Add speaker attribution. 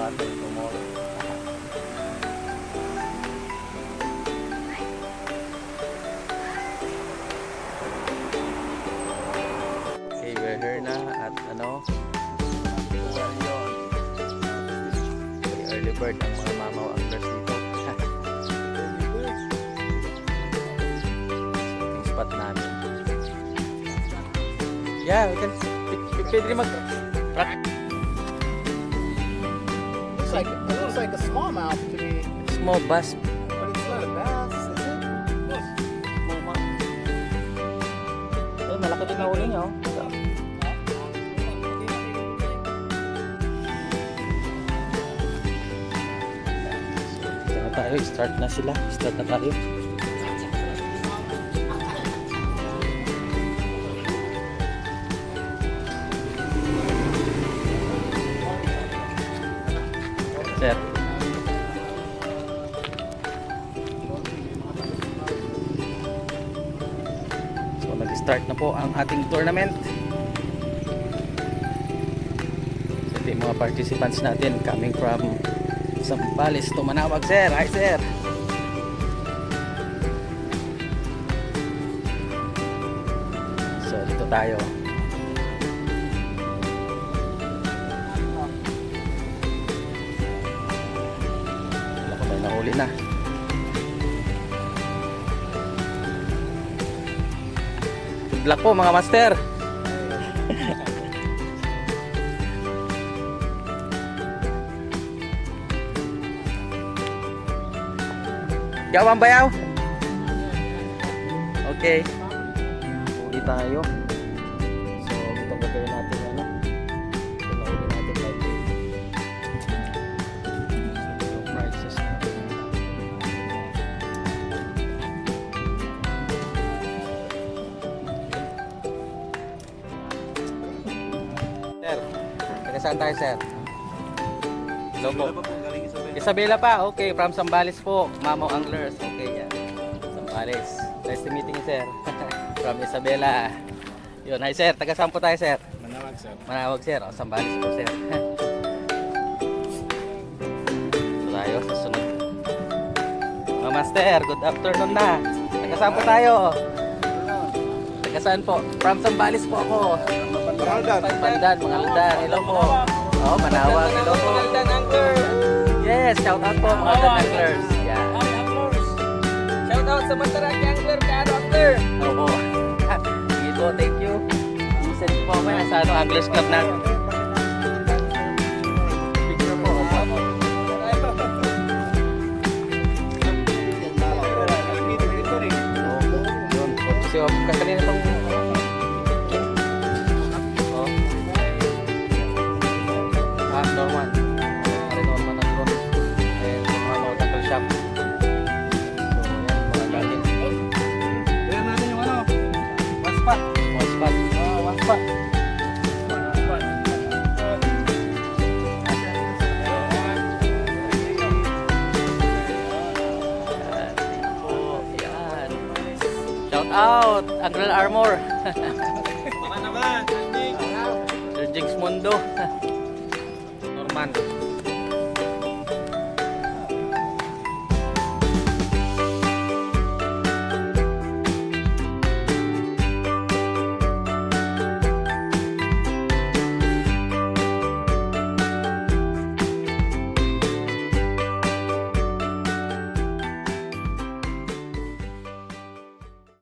Speaker 1: natin tomorrow. Okay, we're here na at ano, early bird ang mga mamaw anglers dito. Shooting spot namin. Yeah, we can pwede mag
Speaker 2: It looks like a smallmouth to me,
Speaker 1: small bass.
Speaker 2: but it's not a bass, is it?
Speaker 1: Eh, malaki din na huli niya, oh. Dito na tayo, start na sila. Start na tayo. Sir. So nag-start na po ang ating tournament. So ito yung mga participants natin coming from Zambales to Manawag, sir. Hi, sir. So dito tayo. Nahuli na. Good luck po mga master. Gawang bayaw. Okay. Huli tayo. So ito gagawin natin ano. Ito nahuli natin like prices. Sir, taga saan tayo, sir? Hello po. Isabela pa, okay. From Zambales po, Mamaw Anglers. Okay, yan. Zambales. Nice to meeting you, sir. From Isabela. Yun, hi, sir. Taga saan po tayo, sir?
Speaker 2: Manawag, sir.
Speaker 1: Manawag, sir. O, Zambales po, sir. Ito tayo, susunod. Mga master, good afternoon na. Taga saan po tayo? Taga saan po? From Zambales po ako. Pandan, mga Aldan. Hello po. Oh, Manawag. Hello po.
Speaker 3: Aldan Angler.
Speaker 1: Yes, shout out po mga Aldan Anglers. Yeah.
Speaker 3: Hi, Anglers. Shout out sa Mantaraki Angler, Kano Angler.
Speaker 1: Opo. Sige po, thank you. Send po ako yan sa Anglers Club na. Picture po. Opo. Yun. Kasi kanina pang Norman. Norman at Ron. And mga local shop. So, yan, mga galing.
Speaker 2: Tignan natin yung ano, one spot.
Speaker 1: One spot.
Speaker 2: One spot.
Speaker 1: Yan. Shout out, Uncle Armor.
Speaker 3: Mga naman, Anjing.
Speaker 1: Sir Jigs Mondo. Norman.